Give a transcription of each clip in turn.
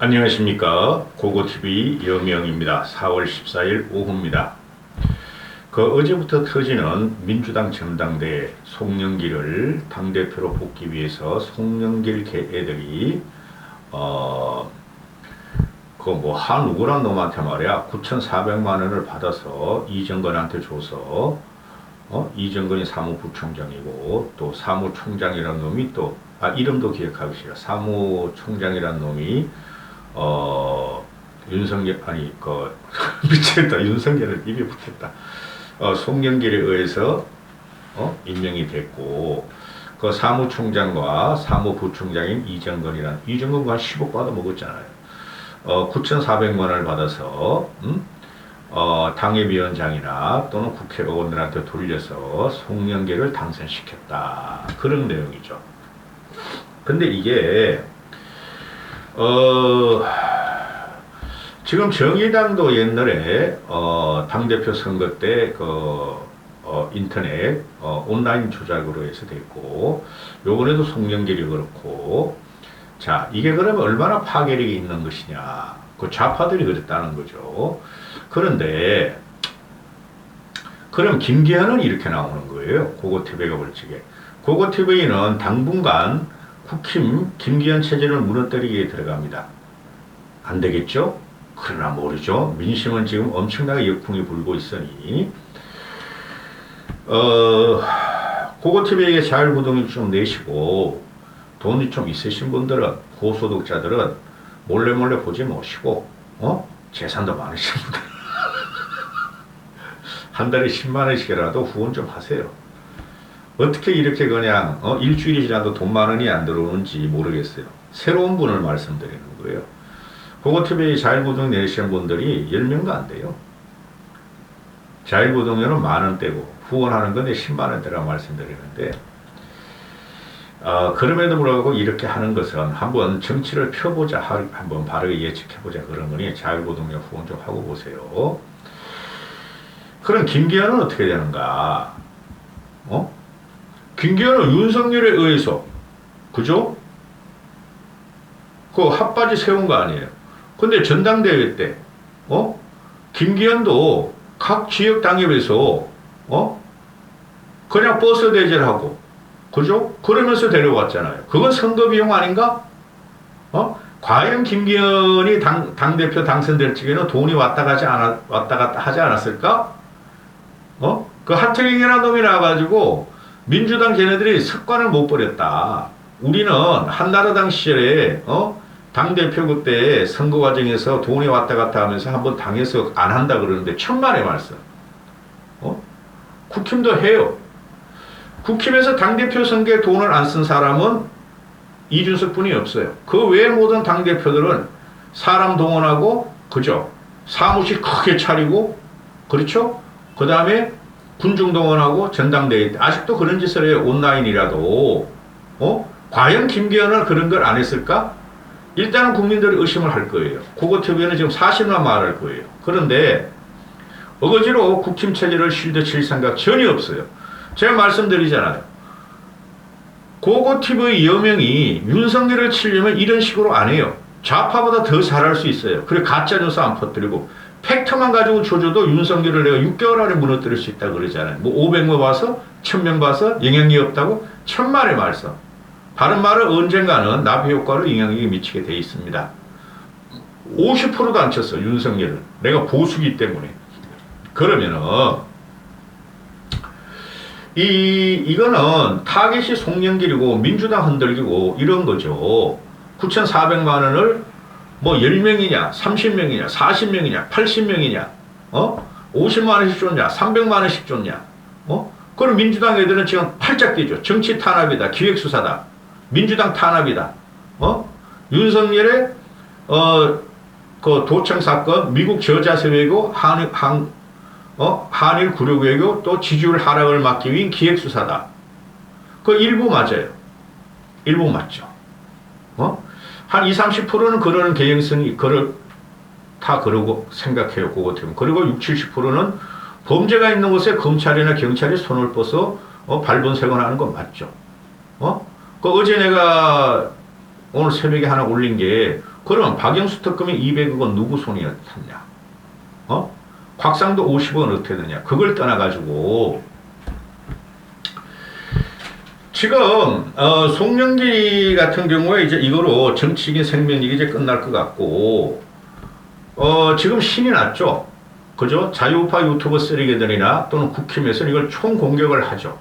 안녕하십니까. 고고TV 여명입니다. 4월 14일 오후입니다. 어제부터 터지는 민주당 전당대회 송영길을 당대표로 뽑기 위해서 송영길 애들이 누구란 놈한테 말이야 9,400만 원을 받아서 이정건한테 줘서 이정건이 사무부총장이고 또 사무총장이라는 놈이 또 이름도 기억하기 싫어. 사무총장이라는 놈이 윤석열 미치겠다. 윤석열을 입에 붙였다. 송영길에 의해서 임명이 됐고 그 사무총장과 사무부총장인 이정건과 한 10억 받아 먹었잖아요. 9,400만 원을 받아서 당협위원장이나 또는 국회의원들한테 돌려서 송영길을 당선시켰다. 그런 내용이죠. 근데 이게 지금 정의당도 옛날에 당대표 선거 때 인터넷 온라인 조작으로 해서 됐고 요번에도 송영길이 그렇고 자 이게 그러면 얼마나 파괴력이 있는 것이냐 그 좌파들이 그랬다는 거죠. 그런데 그럼 김기현은 이렇게 나오는 거예요. 고고TV가 벌칙에 고고TV는 당분간 국힘 김기현 체제를 무너뜨리기에 들어갑니다. 안 되겠죠? 그러나 모르죠. 민심은 지금 엄청나게 역풍이 불고 있으니 고고TV에게 자율구독을 좀 내시고 돈이 좀 있으신 분들은 고소득자들은 몰래 보지 마시고 재산도 많으신 분들 한 달에 10만 원씩이라도 후원 좀 하세요. 어떻게 이렇게 그냥 일주일이 지나도 돈 만 원이 안 들어오는지 모르겠어요. 새로운 분을 말씀드리는 거예요. 고고TV 자율구독 내시는 분들이 10명도 안 돼요. 자율구독료는 만 원대고 후원하는 건데 10만 원대라고 말씀드리는데 그럼에도 불구하고 이렇게 하는 것은 한번 정치를 펴보자, 한번 바르게 예측해보자 그런 거니 자율구독료 후원 좀 하고 보세요. 그럼 김기현은 어떻게 되는가? 김기현은 윤석열에 의해서 그죠? 그 핫바지 세운 거 아니에요. 근데 전당대회 때 김기현도 각 지역 당협에서 그냥 버스 대절하고 그죠? 그러면서 데려왔잖아요. 그건 선거 비용 아닌가? 과연 김기현이 당대표 당선될 적에는 돈이 왔다 갔다 하지 않았을까? 그 하태경이라는 놈이 나와가지고 민주당 걔네들이 습관을 못 버렸다. 우리는 한나라당 시절에 당대표 그때 선거 과정에서 돈이 왔다 갔다 하면서 한번 당해서 안 한다 그러는데 천만의 말씀. 국힘도 해요. 국힘에서 당대표 선거에 돈을 안 쓴 사람은 이준석 뿐이 없어요. 그 외의 모든 당대표들은 사람 동원하고 그죠? 사무실 크게 차리고 그렇죠? 그 다음에 군중 동원하고 전당대회 때 아직도 그런 짓을 해요. 온라인이라도 과연 김기현은 그런 걸 안 했을까? 일단은 국민들이 의심을 할 거예요. 고고TV는 지금 사실만 말할 거예요. 그런데 어거지로 국힘 체제를 실드칠 생각 전혀 없어요. 제가 말씀드리잖아요. 고고TV 여명이 윤석열을 치려면 이런 식으로 안 해요. 좌파보다 더 잘할 수 있어요. 그리고 가짜뉴스 안 퍼뜨리고 팩트만 가지고 줘줘도 윤석열을 내가 6개월 안에 무너뜨릴 수 있다 그러잖아요. 500명 봐서 1000명 봐서 영향력이 없다고 천만의 말씀. 다른 말은 언젠가는 나비 효과로 영향력이 미치게 돼 있습니다. 50%도 안 쳤어 윤석열은. 내가 보수기 때문에. 그러면은 이거는 타겟이 송영길이고 민주당 흔들기고 이런 거죠. 9,400만 원을 10명이냐 30명이냐 40명이냐 80명이냐 50만 원씩 줬냐 300만 원씩 줬냐 그럼 민주당 애들은 지금 팔짝 뛰죠. 정치 탄압이다. 기획수사다. 민주당 탄압이다. 윤석열의 그 도청 사건 미국 저자세 외교 한일 구력 외교 또 지지율 하락을 막기 위한 기획수사다. 그 일부 맞아요. 일부 맞죠. 한 20-30%는 그런 개연성이 다 그러고 생각해요. 그거 그리고 60-70%는 범죄가 있는 곳에 검찰이나 경찰이 손을 뻗어서 발본색원하는 건 맞죠. 어제 내가 오늘 새벽에 하나 올린 게 그러면 박영수 특검이 200억 원 누구 손이었냐? 곽상도 50억 원 어떻게 되냐? 그걸 떠나가지고 지금 송영기 같은 경우에 이제 이거로 정치적인 생명력이 이제 끝날 것 같고 지금 신이 났죠. 그죠? 자유우파 유튜버 쓰레기들이나 또는 국힘에서는 이걸 총공격을 하죠.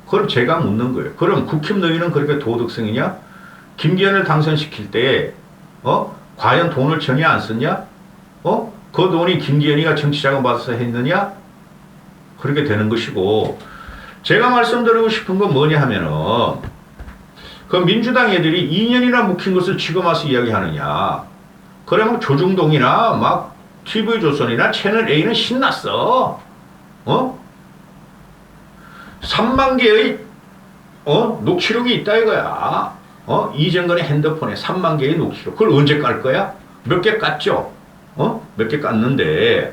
그럼 제가 묻는 거예요. 그럼 국힘 너희는 그렇게 도덕성이냐? 김기현을 당선시킬 때 과연 돈을 전혀 안 썼냐? 그 돈이 김기현이가 정치자금 받아서 했느냐? 그렇게 되는 것이고, 제가 말씀드리고 싶은 건 뭐냐 하면은, 그 민주당 애들이 2년이나 묵힌 것을 지금 와서 이야기하느냐? 그러면 조중동이나 막 TV조선이나 채널A는 신났어. 3만 개의 녹취록이 있다 이거야. 이정근의 핸드폰에 3만 개의 녹취록. 그걸 언제 깔 거야? 몇 개 깠죠? 몇 개 깠는데,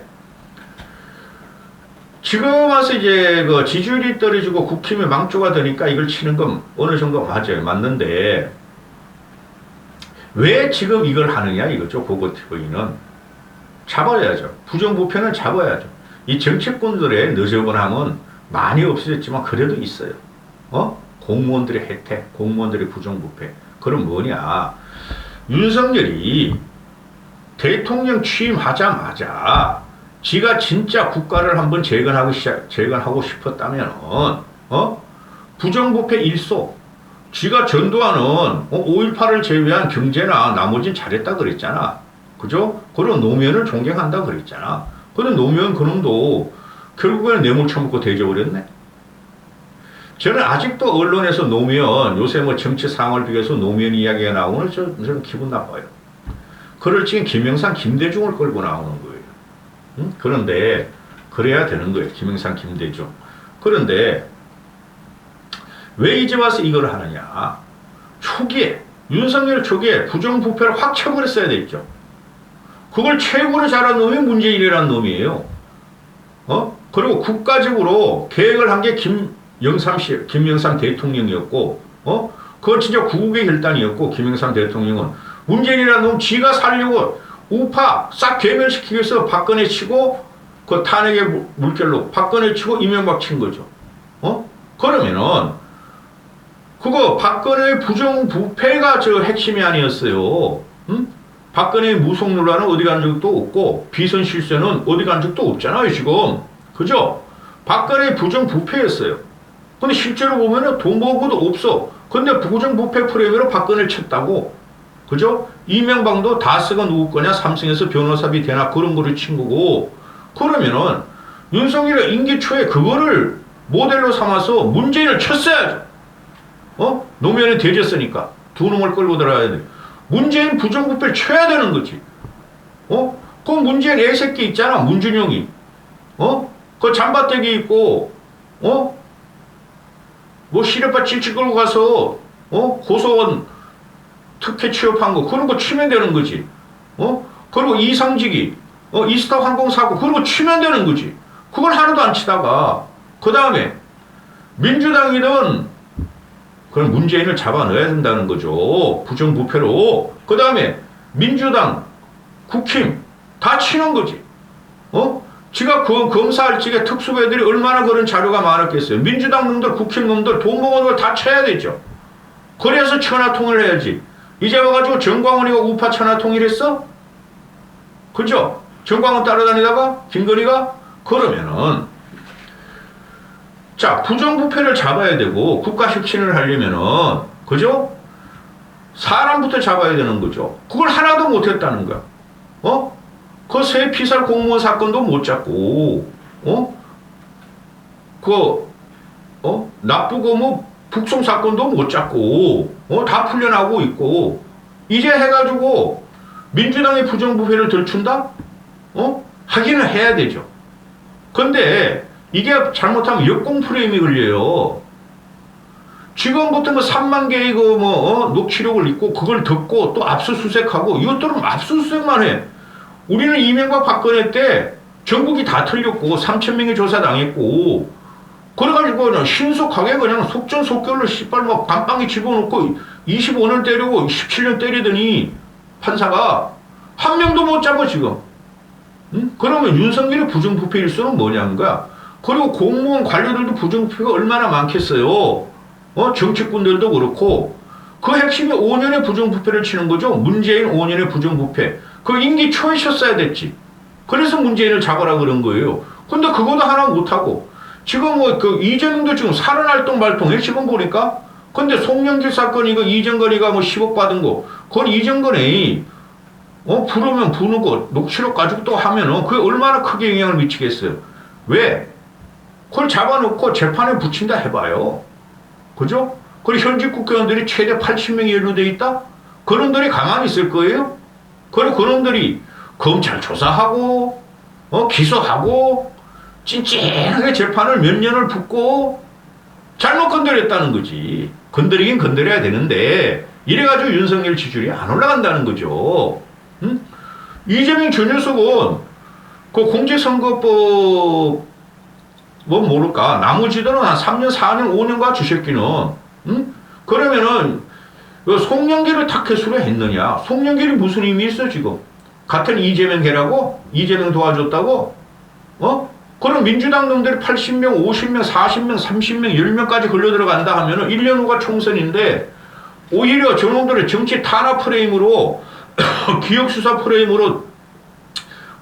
지금 와서 이제 그 지지율이 떨어지고 국힘이 망조가 되니까 이걸 치는 건 어느 정도 맞아요. 맞는데, 왜 지금 이걸 하느냐 이거죠. 고고TV는. 잡아야죠. 부정부패는 잡아야죠. 이 정치꾼들의 너저분함은 많이 없어졌지만 그래도 있어요. 공무원들의 혜택, 공무원들의 부정부패. 그럼 뭐냐. 윤석열이 대통령 취임하자마자 지가 진짜 국가를 한번 재건하고 싶었다면, 부정부패 일소, 지가 전두환은 5.18을 제외한 경제나 나머진 잘했다 그랬잖아. 그죠? 그리고 노무현을 존경한다 그랬잖아. 근데 노무현 그놈도 결국에는 뇌물 처먹고 돼져버렸네. 저는 아직도 언론에서 노무현, 요새 뭐 정치 상황을 비교해서 노무현 이야기가 나오는 저는 기분 나빠요. 그럴 적엔 김영삼, 김대중을 끌고 나오는 거예요. 응? 그런데 그래야 되는 거예요. 김영삼, 김대중. 그런데 왜 이제 와서 이걸 하느냐. 초기에 윤석열 초기에 부정부패를 확 쳐버렸어야 됐죠. 그걸 최고로 잘한 놈이 문재인이라는 놈이에요. 그리고 국가적으로 계획을 한 게 김영삼 대통령이었고, 그건 진짜 구국의 혈단이었고, 김영삼 대통령은 문재인이라는 놈 지가 살려고 우파 싹 괴멸시키기 위해서 박근혜 치고 그 탄핵의 물결로 박근혜 치고 이명박 친 거죠. 그러면은 그거 박근혜의 부정부패가 저 핵심이 아니었어요. 응? 박근혜의 무속 논란은 어디 간 적도 없고 비선 실세는 어디 간 적도 없잖아요 지금. 그죠? 박근혜의 부정부패였어요. 근데 실제로 보면은 돈 버고도 없어. 근데 부정부패 프레임으로 박근혜를 쳤다고. 그죠? 이명박도 다스가 누구 거냐? 삼성에서 변호사비 대나 그런 거를 친 거고. 그러면은 윤석열이 임기 초에 그거를 모델로 삼아서 문재인을 쳤어야죠. 노무현이 되졌으니까 두 놈을 끌고 들어야 돼. 문재인 부정부패를 쳐야 되는 거지. 그 문재인 애새끼 있잖아. 문준영이. 그 잠바떼기 입고 뭐 시레빠 찔찔 끌고 가서 고소원 특혜 취업한 거 그런 거 치면 되는 거지. 그리고 이상직이 이스타 항공사고 그런 거 치면 되는 거지. 그걸 하나도 안 치다가 그 다음에 민주당이든 그럼 문재인을 잡아 넣어야 된다는 거죠. 부정부패로. 그 다음에 민주당, 국힘 다 치는 거지. 지가 검사할 적에 특수부애들이 얼마나 그런 자료가 많았겠어요. 민주당 놈들, 국힘 놈들 돈 먹은 걸 다 쳐야 되죠. 그래서 천하통일을 해야지. 이제 와가지고 정광훈이가 우파 천하통일했어? 그죠? 정광훈 따라다니다가 김건희가 그러면은 자 부정부패를 잡아야 되고 국가혁신을 하려면은 그죠? 사람부터 잡아야 되는 거죠. 그걸 하나도 못했다는 거야. 그 새 피살 공무원 사건도 못 잡고, 나쁘고 뭐 북송 사건도 못 잡고, 다 풀려나고 있고, 이제 해가지고 민주당의 부정부패를 들춘다? 하기는 해야 되죠. 근데 이게 잘못하면 역공 프레임이 걸려요. 지금부터 뭐 3만 개의 녹취록을 읽고 그걸 듣고 또 압수수색하고 이것들은 압수수색만 해. 우리는 이명박 박근혜 때 전국이 다 틀렸고 3,000명이 조사당했고 그래가지고 그냥 신속하게 그냥 속전속결로 씨발 막 감방에 집어넣고 25년 때리고 17년 때리더니 판사가 한 명도 못 잡아 지금. 응? 그러면 윤석열의 부정부패 일수는 뭐냐는 거야. 그리고 공무원 관료들도 부정부패가 얼마나 많겠어요. 정치꾼들도 그렇고 그 핵심이 5년의 부정부패를 치는 거죠. 문재인 5년의 부정부패. 그 임기 초에 셨어야 됐지. 그래서 문재인을 잡아라 그런 거예요. 근데 그거도 하나 못하고 지금 뭐 그 이재명도 지금 살아날동 말통해 지금 보니까. 근데 송영길 사건 이거 이정건이가 뭐 10억 받은 거 그건 이정건이 부르면 부는 거 녹취록 가지고 또 하면은 그게 얼마나 크게 영향을 미치겠어요. 왜? 그걸 잡아놓고 재판에 붙인다 해봐요. 그죠? 그리고 현직 국회의원들이 최대 80명이 연루돼 있다? 그놈들이 가만히 있을 거예요? 그리고 그놈들이 검찰 조사하고 기소하고 찐찐하게 재판을 몇 년을 붙고 잘못 건드렸다는 거지. 건드리긴 건드려야 되는데 이래가지고 윤석열 지지율이 안 올라간다는 거죠. 응? 이재명 저 녀석은 그 공직선거법 뭐 모를까 나머지들은 한 3년 4년 5년가 주새끼는 응? 그러면은 송영길을 타켓으로 했느냐. 송영길이 무슨 의미 있어 지금. 같은 이재명 걔라고? 이재명 도와줬다고? 그럼 민주당 놈들이 80명, 50명, 40명, 30명, 10명까지 걸려 들어간다 하면은 1년 후가 총선인데 오히려 저놈들의 정치 탄압 프레임으로 기억수사 프레임으로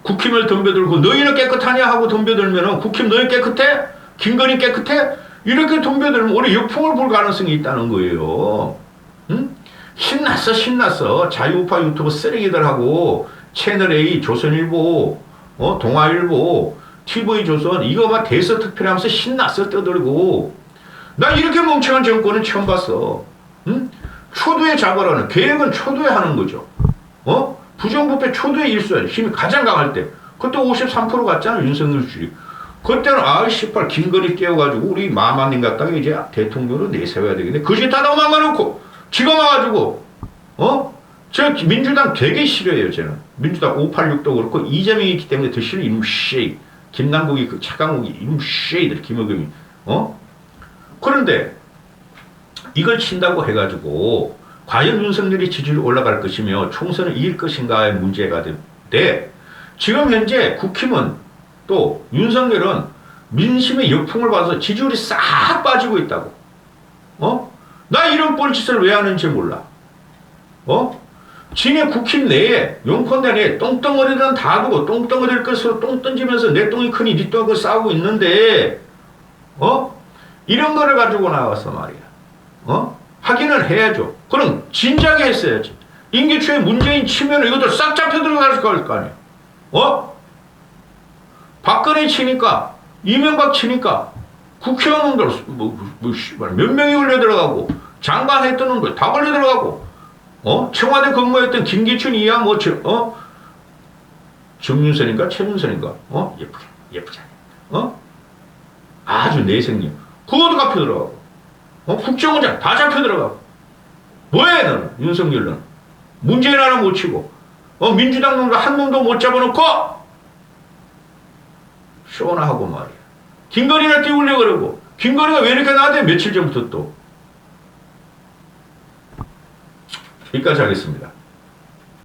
국힘을 덤벼들고 너희는 깨끗하냐 하고 덤벼들면은 국힘 너희 깨끗해? 김건희 깨끗해? 이렇게 덤벼들면 우리 역풍을 불 가능성이 있다는 거예요. 응? 신났어. 자유우파 유튜브 쓰레기들하고 채널A, 조선일보, 동아일보, TV조선 이거 막 대서특필하면서 신났어 떠들고. 나 이렇게 멍청한 정권은 처음 봤어. 응? 초두에 잡으라는 계획은 초두에 하는 거죠. 부정부패 초두에 일수야. 힘이 가장 강할 때. 그때 53% 갔잖아 윤석열 주식. 그때는 씨발 김건희 깨워가지고 우리 마마님 갖다가 이제 대통령으로 내세워야 되겠네. 그 짓 하다가 막아놓고 지가 와가지고 저 민주당 되게 싫어해요 저는. 민주당 586도 그렇고 이재명이 있기 때문에 더 싫어. 이놈 쉐이. 김남국이 그 차강국이 이놈 쉐이들 김어금이 그런데 이걸 친다고 해가지고 과연 윤석열이 지지율이 올라갈 것이며 총선을 이길 것인가의 문제가 되는데 지금 현재 국힘은 또 윤석열은 민심의 역풍을 받아서 지지율이 싹 빠지고 있다고. 나 이런 뻘짓을 왜 하는지 몰라. 지네 국힘 내에 용컨대 내에 똥덩어리는 다 두고 똥덩어리를 것으로 똥 던지면서 내 똥이 크니 네 똥이 싸우고 있는데 이런 거를 가지고 나와서 말이야. 하기는 해야죠. 그럼 진작에 했어야지. 임기 초에 문재인 치면 이것도 싹 잡혀 들어갈 거 아니야. 박근혜 치니까 이명박 치니까 국회의원들 몇 명이 걸려 들어가고 장관 했던 놈들 다 걸려 들어가고 청와대 근무했던 김기춘 이하 정윤선인가 최윤선인가 예쁘잖아. 아주 내생님 그것도 잡혀 들어가고 국정원장 다 잡혀 들어가고 뭐해 너는 윤석열은 문재인 하나 못 치고 민주당 놈들 한 놈도 못 잡아놓고 쇼나하고 말이야. 김건희를 띄우려고 그러고 김건희가 왜 이렇게 나한테 며칠 전부터 또 여기까지 하겠습니다.